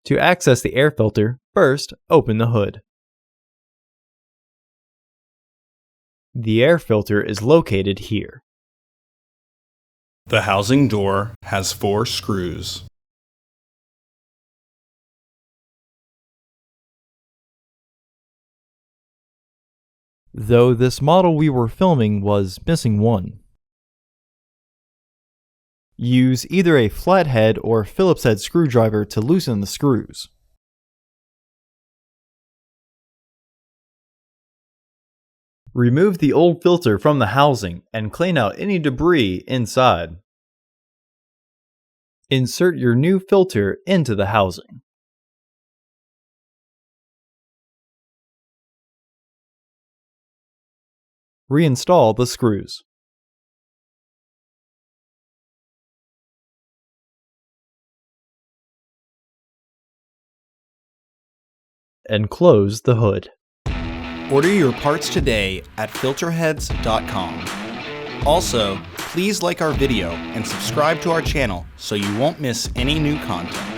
To access the air filter, first open the hood. The air filter is located here. The housing door has 4 screws. Though this model we were filming was missing one. Use either a flathead or Phillips head screwdriver to loosen the screws. Remove the old filter from the housing and clean out any debris inside. Insert your new filter into the housing. Reinstall the screws. And close the hood. Order your parts today at filterheads.com. Also, please like our video and subscribe to our channel so you won't miss any new content.